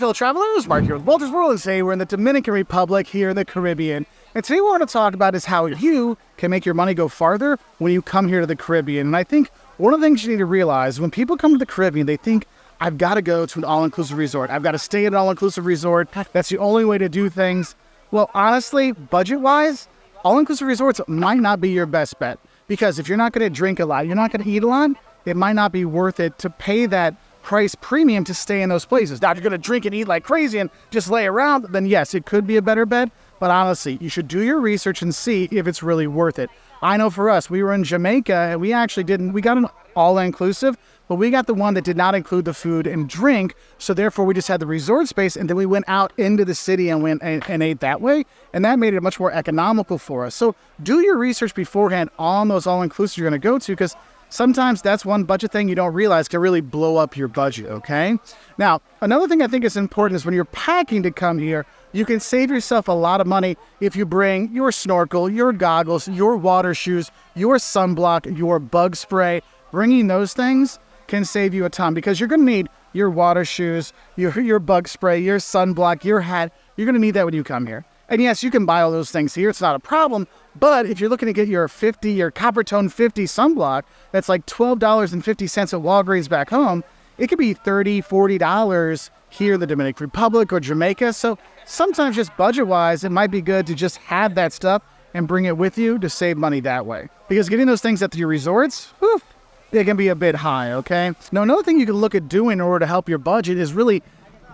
fellow travelers, Mark here with Wolters World, and today we're in the Dominican Republic here in the Caribbean. And today what we're going to talk about is how you can make your money go farther when you come here to the Caribbean. And I think one of the things you need to realize, when people come to the Caribbean, they think, I've got to go to an all-inclusive resort. I've got to stay at an all-inclusive resort. That's the only way to do things. Well, honestly, budget-wise, all-inclusive resorts might not be your best bet. Because if you're not going to drink a lot, you're not going to eat a lot, it might not be worth it to pay that price premium to stay in those places. Now, if you're going to drink and eat like crazy and just lay around, then yes, it could be a better bet. But honestly, you should do your research and see if it's really worth it. I know for us, we were in Jamaica and we got an all-inclusive, but we got the one that did not include the food and drink. So therefore, we just had the resort space and then we went out into the city and went and ate that way. And that made it much more economical for us. So do your research beforehand on those all-inclusives you're going to go to, because sometimes that's one budget thing you don't realize can really blow up your budget, okay? Now, another thing I think is important is when you're packing to come here, you can save yourself a lot of money if you bring your snorkel, your goggles, your water shoes, your sunblock, your bug spray. Bringing those things can save you a ton because you're going to need your water shoes, your bug spray, your sunblock, your hat. You're going to need that when you come here. And yes, you can buy all those things here. It's not a problem. But if you're looking to get your Copper Tone 50 sunblock, that's like $12.50 at Walgreens back home, it could be $30, $40 here in the Dominican Republic or Jamaica. So sometimes just budget-wise, it might be good to just have that stuff and bring it with you to save money that way. Because getting those things at your resorts, whew, it can be a bit high, okay? Now, another thing you can look at doing in order to help your budget is really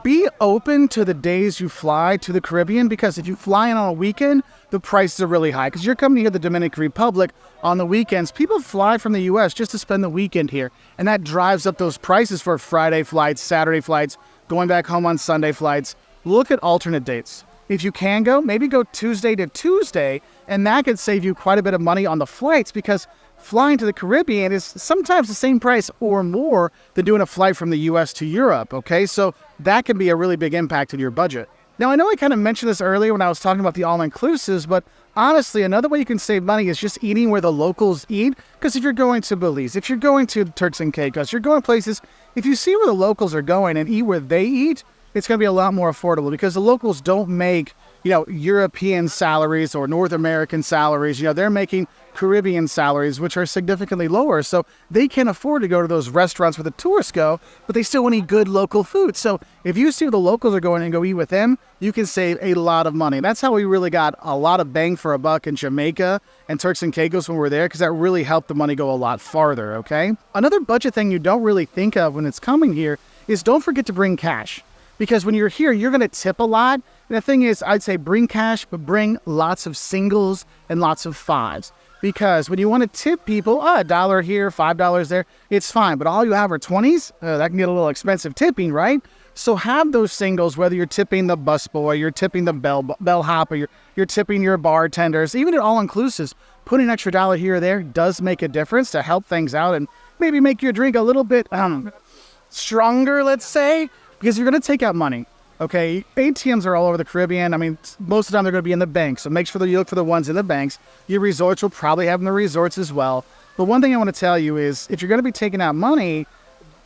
be open to the days you fly to the Caribbean, because if you fly in on a weekend, the prices are really high. Because you're coming here to the Dominican Republic on the weekends. People fly from the U.S. just to spend the weekend here, and that drives up those prices for Friday flights, Saturday flights, going back home on Sunday flights. Look at alternate dates. If you can go, maybe go Tuesday to Tuesday, and that could save you quite a bit of money on the flights, because flying to the Caribbean is sometimes the same price or more than doing a flight from the U.S. to Europe, okay? So that can be a really big impact on your budget. Now, I know I kind of mentioned this earlier when I was talking about the all-inclusives, but honestly, another way you can save money is just eating where the locals eat. Because if you're going to Belize, if you're going to Turks and Caicos, you're going places, if you see where the locals are going and eat where they eat, it's going to be a lot more affordable, because the locals don't make, European salaries or North American salaries. They're making Caribbean salaries, which are significantly lower. So they can afford to go to those restaurants where the tourists go, but they still want to eat good local food. So if you see where the locals are going and go eat with them, you can save a lot of money. That's how we really got a lot of bang for a buck in Jamaica and Turks and Caicos when we were there, because that really helped the money go a lot farther, okay? Another budget thing you don't really think of when it's coming here is don't forget to bring cash. Because when you're here, you're going to tip a lot. And the thing is, I'd say bring cash, but bring lots of singles and lots of fives. Because when you want to tip people, $1 here, $5 there, it's fine. But all you have are 20s, that can get a little expensive tipping, right? So have those singles, whether you're tipping the busboy, you're tipping the bellhop, or you're tipping your bartenders, even at all-inclusives, putting an extra $1 here or there does make a difference to help things out and maybe make your drink a little bit stronger, let's say. Because you're going to take out money, okay? ATMs are all over the Caribbean. I mean, most of the time they're going to be in the banks. So make sure that you look for the ones in the banks. Your resorts will probably have them in the resorts as well. But one thing I want to tell you is if you're going to be taking out money,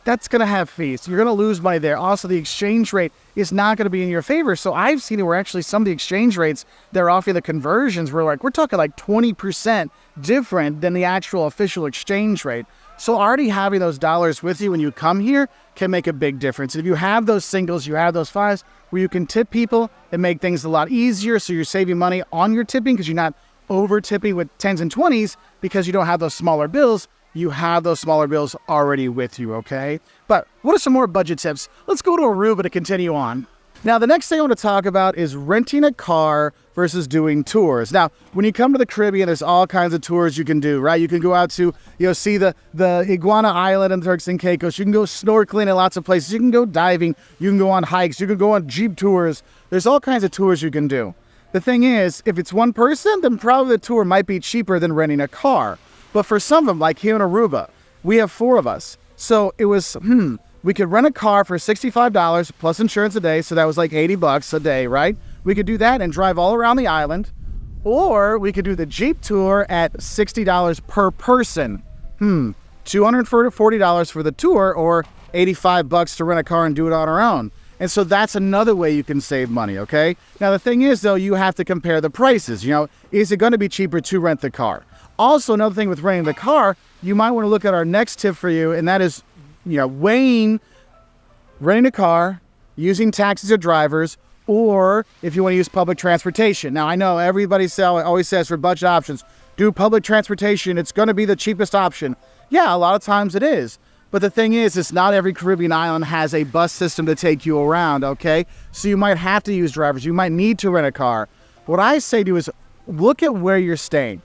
that's going to have fees. You're going to lose money there. Also, the exchange rate is not going to be in your favor. So I've seen it where actually some of the exchange rates they're offering, the conversions, we're talking like 20% different than the actual official exchange rate. So already having those dollars with you when you come here can make a big difference. If you have those singles, you have those fives where you can tip people and make things a lot easier. So you're saving money on your tipping because you're not over tipping with 10s and 20s because you don't have those smaller bills. You have those smaller bills already with you, okay? But what are some more budget tips? Let's go to Aruba to continue on. Now, the next thing I want to talk about is renting a car versus doing tours. Now, when you come to the Caribbean, there's all kinds of tours you can do, right? You can go out to, see the Iguana Island in Turks and Caicos. You can go snorkeling in lots of places. You can go diving. You can go on hikes. You can go on Jeep tours. There's all kinds of tours you can do. The thing is, if it's one person, then probably the tour might be cheaper than renting a car. But for some of them, like here in Aruba, we have 4 of us. So it was, we could rent a car for $65 plus insurance a day. So that was like $80 a day, right? We could do that and drive all around the island. Or we could do the Jeep tour at $60 per person. $240 for the tour, or $85 to rent a car and do it on our own. And so that's another way you can save money, okay? Now, the thing is, though, you have to compare the prices. Is it going to be cheaper to rent the car? Also, another thing with renting the car, you might want to look at our next tip for you, and that is, weighing renting a car, using taxis or drivers, or if you want to use public transportation. Now, I know everybody always says for budget options, do public transportation, it's going to be the cheapest option. Yeah, a lot of times it is. But the thing is not every Caribbean island has a bus system to take you around, okay? So you might have to use drivers. You might need to rent a car. What I say to you is look at where you're staying.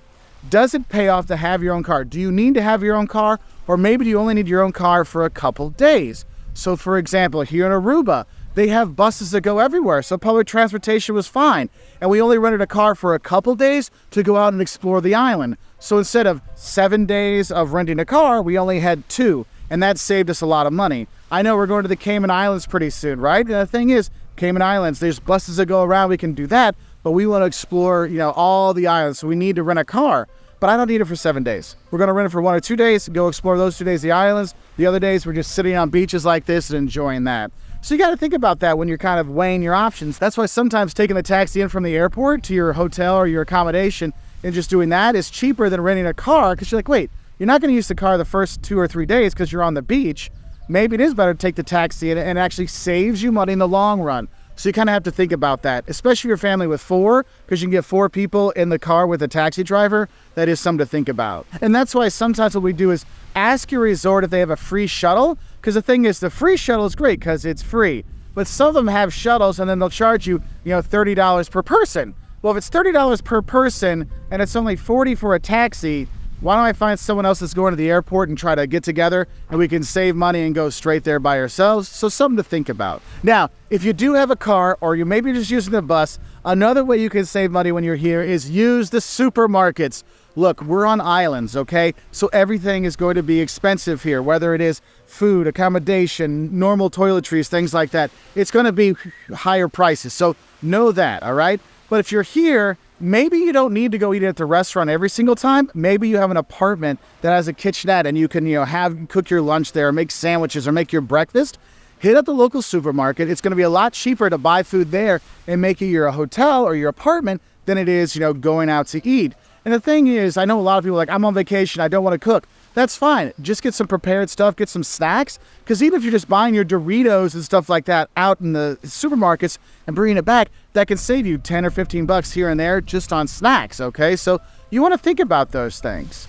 Does it pay off to have your own car? Do you need to have your own car? Or maybe do you only need your own car for a couple days? So for example, here in Aruba, they have buses that go everywhere. So public transportation was fine. And we only rented a car for a couple days to go out and explore the island. So instead of 7 days of renting a car, we only had 2. And that saved us a lot of money. I know we're going to the Cayman Islands pretty soon, right? And the thing is, Cayman Islands, there's buses that go around, we can do that, but we want to explore, all the islands, so we need to rent a car. But I don't need it for 7 days. We're going to rent it for 1 or 2 days, go explore those 2 days the islands. The other days, we're just sitting on beaches like this and enjoying that. So you got to think about that when you're kind of weighing your options. That's why sometimes taking the taxi in from the airport to your hotel or your accommodation and just doing that is cheaper than renting a car, because you're like, wait, you're not going to use the car the first 2 or 3 days because you're on the beach. Maybe it is better to take the taxi and it actually saves you money in the long run. So you kind of have to think about that, especially your family with 4, because you can get 4 people in the car with a taxi driver. That is something to think about. And that's why sometimes what we do is ask your resort if they have a free shuttle, because the thing is, the free shuttle is great because it's free. But some of them have shuttles and then they'll charge you, $30 per person. Well, if it's $30 per person and it's only $40 for a taxi, why don't I find someone else that's going to the airport and try to get together and we can save money and go straight there by ourselves? So something to think about. Now, if you do have a car or you maybe just using the bus, another way you can save money when you're here is use the supermarkets. Look, we're on islands, okay? So everything is going to be expensive here, whether it is food, accommodation, normal toiletries, things like that. It's going to be higher prices. So know that, all right? But if you're here, maybe you don't need to go eat at the restaurant every single time. Maybe you have an apartment that has a kitchenette and you can, cook your lunch there, make sandwiches or make your breakfast. Hit up the local supermarket. It's going to be a lot cheaper to buy food there and make it your hotel or your apartment than it is, going out to eat. And the thing is, I know a lot of people are like, I'm on vacation, I don't want to cook. That's fine. Just get some prepared stuff, get some snacks. Because even if you're just buying your Doritos and stuff like that out in the supermarkets and bringing it back, that can save you 10 or 15 bucks here and there just on snacks, okay? So you want to think about those things.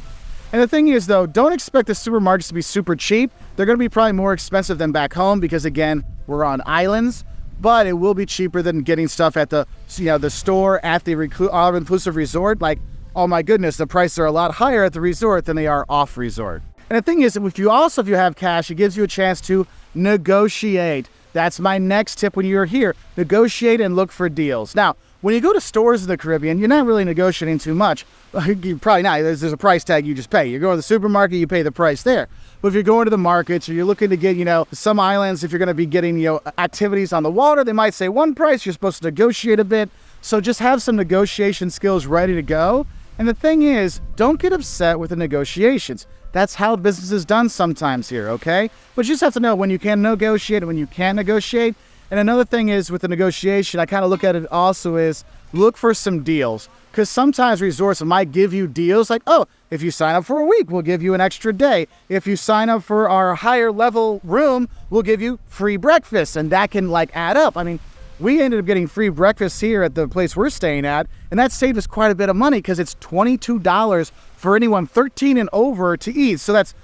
And the thing is, though, don't expect the supermarkets to be super cheap. They're going to be probably more expensive than back home because, again, we're on islands. But it will be cheaper than getting stuff at the store at the all-inclusive resort. Like, oh my goodness, the prices are a lot higher at the resort than they are off resort. And the thing is, if you have cash, it gives you a chance to negotiate. That's my next tip when you're here. Negotiate and look for deals. Now, when you go to stores in the Caribbean, you're not really negotiating too much. You're probably not. There's a price tag you just pay. You go to the supermarket, you pay the price there. But if you're going to the markets or you're looking to get, some islands, if you're going to be getting, activities on the water, they might say one price. You're supposed to negotiate a bit. So just have some negotiation skills ready to go. And the thing is, don't get upset with the negotiations. That's how business is done sometimes here, okay? But you just have to know when you can negotiate and when you can't negotiate. And another thing is with the negotiation, I kind of look at it also is look for some deals. Because sometimes resorts might give you deals like, oh, if you sign up for a week, we'll give you an extra day. If you sign up for our higher level room, we'll give you free breakfast. And that can add up. I mean, we ended up getting free breakfast here at the place we're staying at, and that saved us quite a bit of money because it's $22 for anyone 13 and over to eat. So that's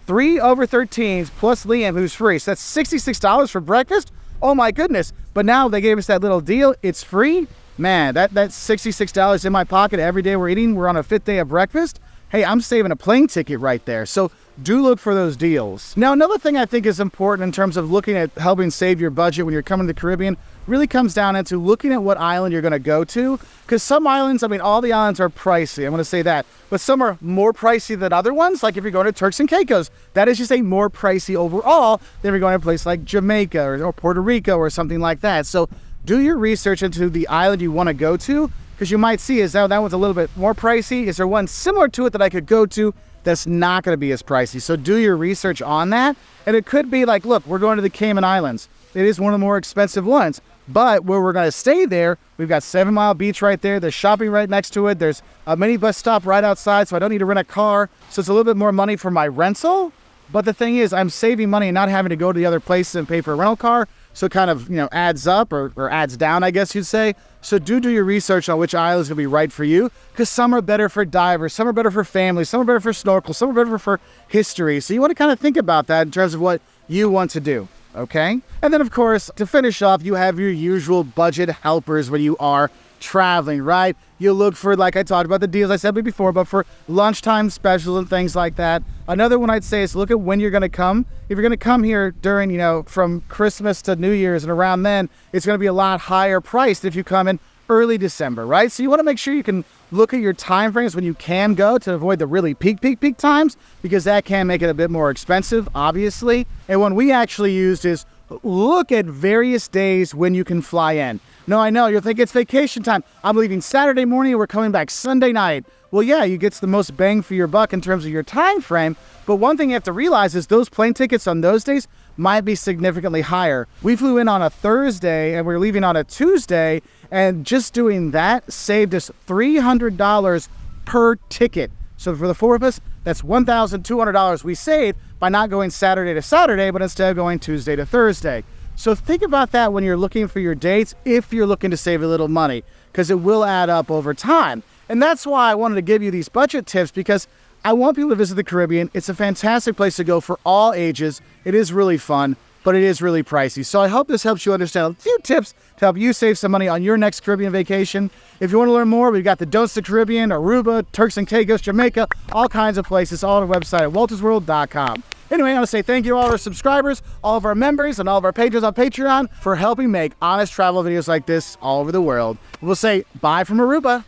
3 over 13s plus Liam, who's free. So that's $66 for breakfast. Oh my goodness. But now they gave us that little deal. It's free. Man, that's $66 in my pocket every day we're eating. We're on a 5th day of breakfast. Hey, I'm saving a plane ticket right there. So do look for those deals. Now, another thing I think is important in terms of looking at helping save your budget when you're coming to the Caribbean really comes down into looking at what island you're going to go to. Because some islands, all the islands are pricey. I'm going to say that. But some are more pricey than other ones. Like if you're going to Turks and Caicos, that is just more pricey overall than if you're going to a place like Jamaica or Puerto Rico or something like that. So do your research into the island you want to go to. Because you might see that one's a little bit more pricey. Is there one similar to it that I could go to that's not going to be as pricey? So do your research on that. And it could be like, look, we're going to the Cayman Islands. it is one of the more expensive ones. But where we're going to stay there, we've got 7 Mile Beach right there. There's shopping right next to it. There's a mini bus stop right outside, so I don't need to rent a car. So it's a little bit more money for my rental. But the thing is, I'm saving money and not having to go to the other places and pay for a rental car. So it kind of, adds up or adds down, I guess you'd say. So do your research on which island is going to be right for you, because some are better for divers, some are better for families, some are better for snorkel, some are better for history. So you want to kind of think about that in terms of what you want to do. Okay? And then, of course, to finish off, you have your usual budget helpers when you are traveling, right? You look for, like I talked about the deals I said before, but for lunchtime specials and things like that. Another one I'd say is look at when you're going to come. If you're going to come here during, from Christmas to New Year's and around then, it's going to be a lot higher priced if you come in early December, right? So you want to make sure you can look at your time frames when you can go to avoid the really peak times, because that can make it a bit more expensive, obviously. And one we actually used is look at various days when you can fly in. No, I know, you're thinking it's vacation time. I'm leaving Saturday morning and we're coming back Sunday night. Well, yeah, you get the most bang for your buck in terms of your time frame. But one thing you have to realize is those plane tickets on those days might be significantly higher. We flew in on a Thursday and we're leaving on a Tuesday, and just doing that saved us $300 per ticket. So for the 4 of us, that's $1,200 we saved by not going Saturday to Saturday, but instead going Tuesday to Thursday. So think about that when you're looking for your dates, if you're looking to save a little money, because it will add up over time. And that's why I wanted to give you these budget tips, because I want people to visit the Caribbean. It's a fantastic place to go for all ages. It is really fun, but it is really pricey. So I hope this helps you understand a few tips to help you save some money on your next Caribbean vacation. If you want to learn more, we've got the Don'ts to Caribbean, Aruba, Turks and Caicos, Jamaica, all kinds of places, all on our website at woltersworld.com. Anyway, I want to say thank you to all of our subscribers, all of our members, and all of our patrons on Patreon for helping make honest travel videos like this all over the world. We'll say bye from Aruba.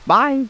Bye.